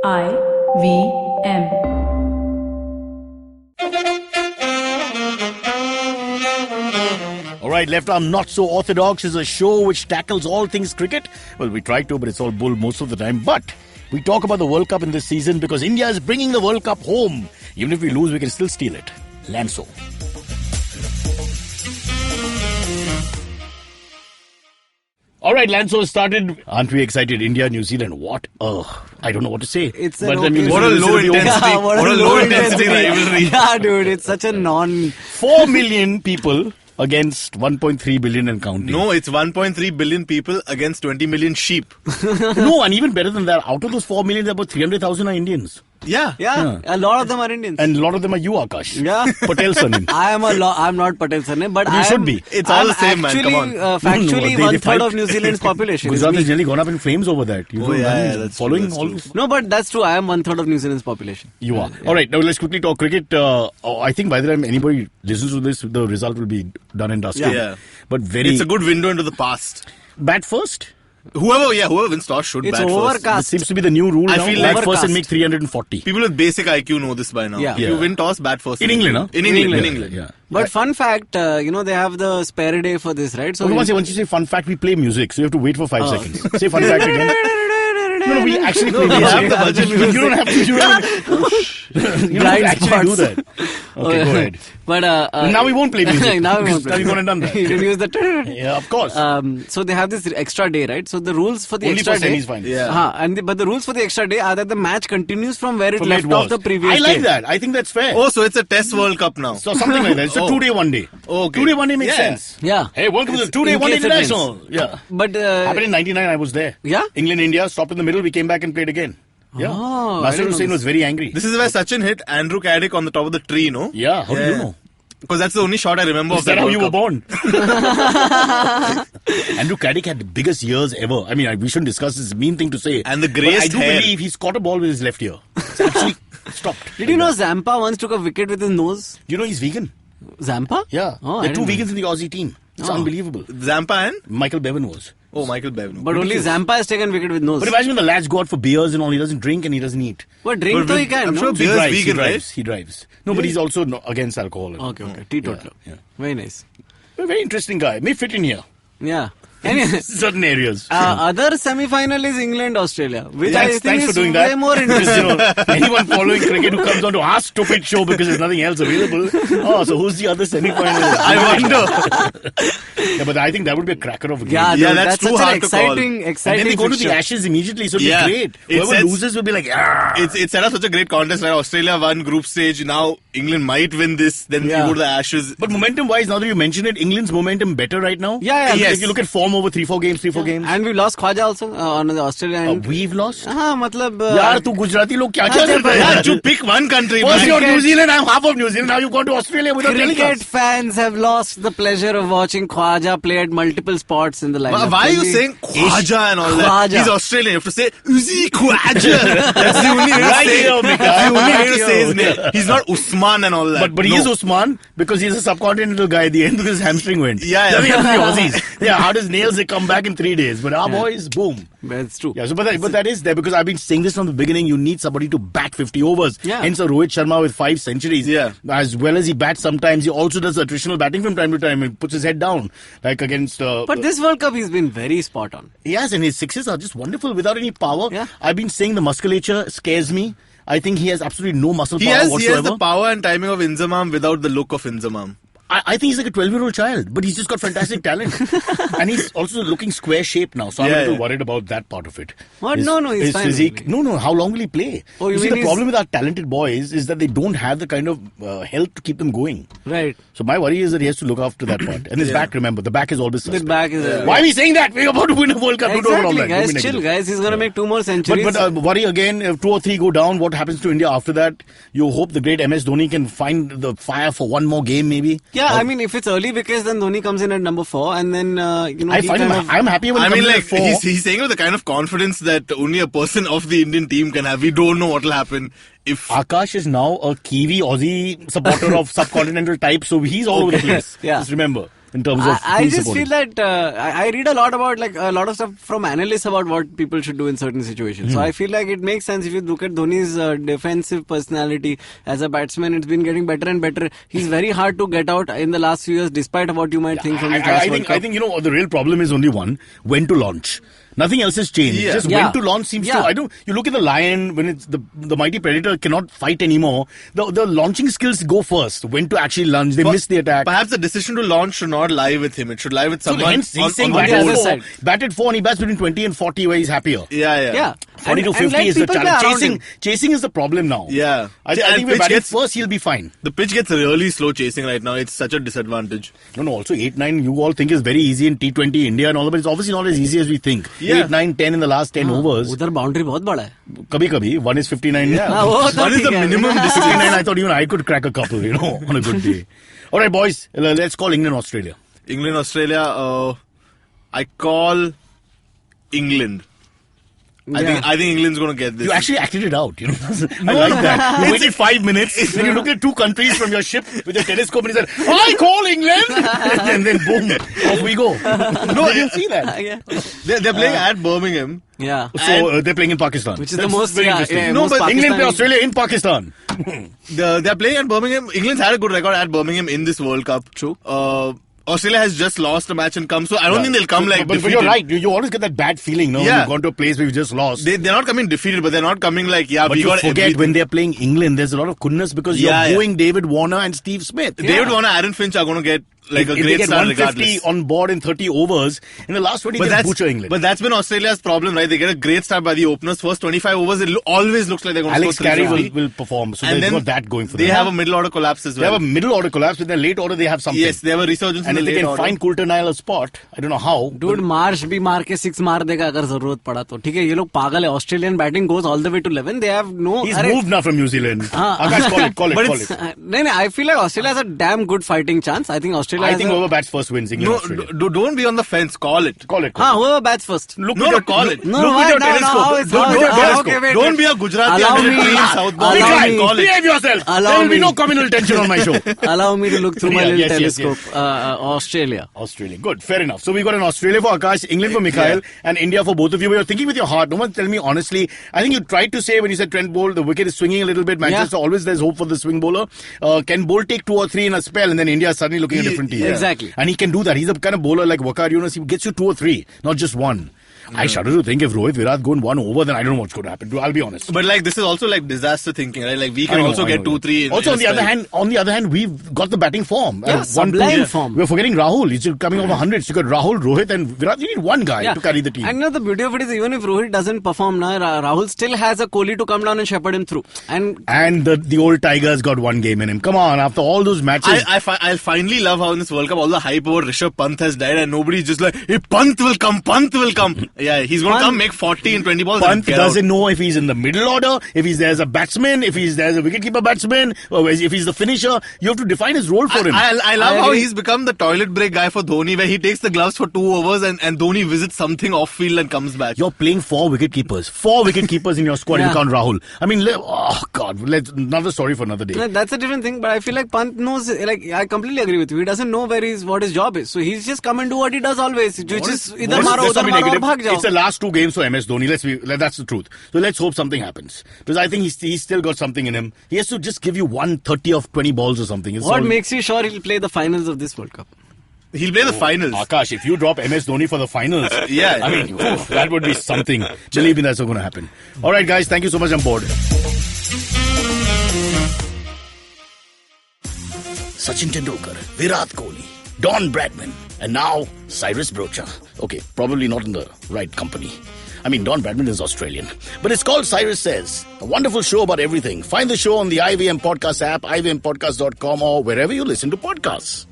IVM. Alright, Left Arm Not So Orthodox is a show which tackles all things cricket. Well, we try to, but it's all bull most of the time. But we talk about the World Cup in this season because India is bringing the World Cup home. Even if we lose, we can still steal it. LANSO. Alright, LANSO started. Aren't we excited? India, New Zealand. What? I don't know what to say. It's but what a low intensity. What a low intensity rivalry. Yeah, dude, it's such a 4 million people against 1.3 billion and counting. No, it's 1.3 billion people against 20 million sheep. No, and even better than that, out of those 4 million, about 300,000 are Indians. Yeah. A lot of them are Indians. And a lot of them are you, Aakash. Yeah. Patel surname. I'm not Patel surname, but You should be. It's all the same, man. Come on. Factually, they 1/3 fight. of New Zealand's population. Gujarat has nearly gone up in flames over that. That's following true, all that's this? No, but that's true. I am 1/3 of New Zealand's population. You are. All right, now let's quickly talk cricket. I think by the time anybody listens to this, the result will be done and dusted. Yeah. But It's a good window into the past. bat first. Whoever wins toss should It's bat first. overcast. This seems to be the new rule I now. feel Bat like first and overcast. make 340. People with basic IQ know this by now. Yeah. If you win toss, bat first. In England, huh? In England. Yeah. But fun fact, they have the spare day for this, right? So Once you say fun fact, we play music, so you have to wait for 5 seconds. Say fun fact again. No, we actually play we music. have the budget You don't have to. You don't Blind actually do spots. that. Okay, go ahead. But Now we won't play music. now we won't Because play. we've gone and done that. You can use the. Yeah, of course. So they have this extra day, right? So the rules for the Only extra for day. semis-finals. Yeah. But the rules for the extra day are that the match continues from where it From where left it off was. the previous I like day. that. I think that's fair. Oh, so it's a test World Cup now. So something like that. It's a 2-day, 1-day. Okay. 2-day, 1-day makes Yeah. sense. Yeah. Hey, welcome to the It's 2-day, in 1-day case it rains. international. Yeah. But Happened in 99, I was there. Yeah? England, India, stopped in the middle, we came back and played again. Yeah. Oh, I Nasir didn't know Hussain this. was very angry. This is where Sachin hit Andrew Caddick on the top of the tree, no? Yeah, how do you know? Because that's the only shot I remember Is of that that how World you were Cup. born? Andrew Caddick had the biggest years ever. I mean, we shouldn't discuss this mean thing to say. And the But greyest I do hair. believe he's caught a ball with his left ear. It's actually stopped. Did you know Zampa once took a wicket with his nose? You know he's vegan? Zampa? Yeah. Oh, there I are 2 didn't know. vegans in the Aussie team. It's Oh. unbelievable. Zampa and? Michael Bevan was. Oh, Michael Bevan. But only Zampa has taken wicket with nose. But imagine when the lads go out for beers and all, he doesn't drink and he doesn't eat. But drink But though he with- can, I'm no? sure He beer is drives, vegan, he drives. No, but he's also against alcohol. Okay, teetotaler. Yeah. Very nice. A very interesting guy. May fit in here. Yeah. Anyway, Certain areas. other semi-final is England-Australia, which I think Thanks is for doing way that. more Because, interesting. anyone following cricket who comes on to our stupid show because there's nothing else available. Oh, so who's the other semi-final? I wonder. Yeah, but I think that would be a cracker of a game. Yeah, Yeah, dude, that's that's too such an hard to call. exciting And then they go to the fixture. Ashes immediately, so it'll Yeah. be great. It Whoever sets- loses will be like, "Argh." It set up such a great contest, right? Australia won group stage. Now England might win this. Then Yeah. you go to the Ashes. But momentum-wise, now that you mention it, England's momentum better right now? Yeah, If yes. you look at form over 3-4 games. And we lost Khwaja also on the Australia end. We've lost? matlab... यार तू गुजराती लोग क्या क्या कर रहे Yeah, हैं? you pick one country. First man. you're New Zealand, I'm half of New Zealand. Now you've gone to Australia without telling Cricket us. fans have lost the pleasure of watching Khwaja play at multiple spots in the lineup. Why are you Can we- saying Khwaja and all that? Khwaja. He's Australian. You have to say Uzi Khwaja. That's the only way to Right say here, it. Mikhail. That's the only way Right to here. say his name. He's not Usman and all that. But he No. is Usman because he's a subcontinental guy at the end because his hamstring went. Yeah. Nothing happens to the Aussies. Yeah, hard as nails, they come back in 3 days. But our boys, boom. That's true. Yeah, so but that is there because I've been saying this from the beginning. You need somebody to bat 50 overs. Yeah. Hence a Rohit Sharma with 5 centuries. Yeah. As well as he bats sometimes, he also does attritional batting from time to time and puts his head down. Like against... But this World Cup, he's been very spot on. Yes, and his sixes are just wonderful without any power. Yeah. I've been saying the musculature scares me. I think he has absolutely no muscle He power has whatsoever. the power and timing of Inzamam without the look of Inzamam. I think he's like a 12-year-old child, but he's just got fantastic talent. And he's also looking square shaped now, so I'm a little worried about that part of it. What? His- No, he's his fine. physique. No, how long will he play? Oh, you see, mean the he's- problem with our talented boys is that they don't have the kind of health to keep them going. Right. So my worry is that he has to look after that part. And his back, remember, the back is always The suspect. back is... Why are we saying that? We're about to win a World Cup. Don't talk about Exactly, that. Don't guys. be Chill, negative. guys. He's going to make 2 more centuries. But worry again, if 2 or 3 go down, what happens to India after that? You hope the great MS Dhoni can find the fire for one more game maybe? Yeah, I mean, if it's early wickets, then Dhoni comes in at number 4, and then I he find kind him, of... I'm happy when he I comes mean, in like, at 4. he's saying with the kind of confidence that only a person of the Indian team can have. We don't know what will happen if... Aakash is now a Kiwi Aussie supporter of subcontinental type, so he's all over the place. Yeah. Just remember. in terms of I who just supporting. feel that I read a lot about a lot of stuff from analysts about what people should do in certain situations. So I feel like it makes sense if you look at Dhoni's defensive personality as a batsman. It's been getting better and better. He's very hard to get out in the last few years, despite of what you might think from his last World Cup. I think the real problem is only one: when to launch. Nothing else has changed. Yeah. Just when to launch seems to. You look at the lion when it's the mighty predator cannot fight anymore. The launching skills go first. When to actually lunge, they miss the attack. Perhaps the decision to launch should not lie with him. It should lie with someone. Hence, he's saying on the other side. batted 4 and he bats between 20 and 40 where he's happier. Yeah. 40 to 50 is the challenge. Chasing is the problem now. Yeah. I think if batting first, he'll be fine. The pitch gets really slow chasing right now. It's such a disadvantage. No, also 8-9 you all think is very easy in T20 India and all that, but it's obviously not as easy as we think. Yeah. 8-9-10 in the last 10 overs. उधर boundary बहुत बड़ा है. Kabhi, one is 59. Yeah. One is the minimum distance. 59, distance. I thought even I could crack a couple, on a good day. All right, boys, let's call England, Australia. England, Australia, I call England. I think England's going to get this. You actually acted it out, I like that. You waited 5 minutes, then you looked at two countries from your ship with your telescope and you said, I call England! And then boom, off we go. No, you see that. They're playing at Birmingham. Yeah. So they're playing in Pakistan. Which is the most very interesting. no, but England play Australia in Pakistan. They're playing at Birmingham. England's had a good record at Birmingham in this World Cup. True. Australia has just lost a match and come, so I don't think they'll come but you're right. You always get that bad feeling, no? Yeah. You've gone to a place where you just lost. They're not coming defeated, but they're not coming like, but we you got forget everything. when they're playing England, there's a lot of goodness because you're booing David Warner and Steve Smith. David Warner, Aaron Finch are going to get a if great they get start 150 regardless. on board in 30 overs, in the last 20 they butcher England. But that's been Australia's problem, right? They get a great start by the openers. First 25 overs, it always looks like they're going Alex to score 350. Carey will perform, so And they've then got that going for them. They have a middle order collapse as They well. have a middle order collapse, but in the late order they have something. Yes, they have a resurgence and in if the they late can order. find Coulter Nile a spot, I don't know how. Dude, Marsh भी मार के 6 मार देगा अगर जरूरत पड़ा तो. ठीक है, ये लोग पागल है. Australian batting goes all the way to 11. They have no. He's moved now from New Zealand. Aakash, call it. No, I feel like Australia has a damn good fighting chance. I think Australia. Whoever bats first wins. England, Australia. Don't be on the fence. Call it. Whoever bats first. Call it. Look with your telescope. Don't be a Gujarati under a tree in South Bombay. Call it. Behave yourself. There will be no communal tension on my show. Allow me to look through my little telescope. Australia. Good. Fair enough. So we got an Australia for Aakash, England for Mikhail, and India for both of you. But you're thinking with your heart. No one tell me honestly. I think you tried to say when you said Trent Bolt, the wicket is swinging a little bit. Manchester always there's hope for the swing bowler. Can Bolt take 2 or 3 in a spell, and then India is suddenly looking at a different team? Exactly. And he can do that. He's a kind of bowler like Wakar Yunus. He gets you 2 or 3, not just 1. I shudder to think if Rohit Virat go in 1 over, then I don't know what's going to happen. I'll be honest. But this is also disaster thinking, right? Like we can also get 2-3. Also, on the other hand, we've got the batting form. Sublime form. We're forgetting Rahul. He's coming over 100. So you got Rahul, Rohit, and Virat. You need one guy to carry the team. And the beauty of it is, even if Rohit doesn't perform now, Rahul still has a Kohli to come down and shepherd him through. And the old Tiger's got 1 game in him. Come on, after all those matches. I'll finally love how in this World Cup all the hype over Rishabh Pant has died and nobody's just like, hey, Pant will come. Yeah, he's going to come make 40 and 20 balls. Pant doesn't know if he's in the middle order, if he's there as a batsman, if he's there as a wicketkeeper batsman, or if he's the finisher. You have to define his role for him. I love how he's become the toilet break guy for Dhoni, where he takes the gloves for 2 overs and Dhoni visits something off field and comes back. You're playing 4 wicketkeepers. 4 wicketkeepers in your squad if you count Rahul. I mean, another story for another day. That's a different thing, but I feel like Pant knows, I completely agree with you. He doesn't know what his job is. So he's just come and do what he does always, which is either maro, udhar maro, aur bhag jao. It's the last 2 games for MS Dhoni. That's the truth. So let's hope something happens. Because I think he's still got something in him. He has to just give you 130 of 20 balls or something. What makes you sure he'll play the finals of this World Cup? He'll play the finals. Aakash, if you drop MS Dhoni for the finals, I mean, that would be something. Believe me, that's not going to happen. All right, guys, thank you so much. I'm bored. Sachin Tendulkar, Virat Kohli, Don Bradman, and now Cyrus Brocha. Okay, probably not in the right company. I mean, Don Bradman is Australian. But it's called Cyrus Says, a wonderful show about everything. Find the show on the IVM Podcast app, ivmpodcast.com, or wherever you listen to podcasts.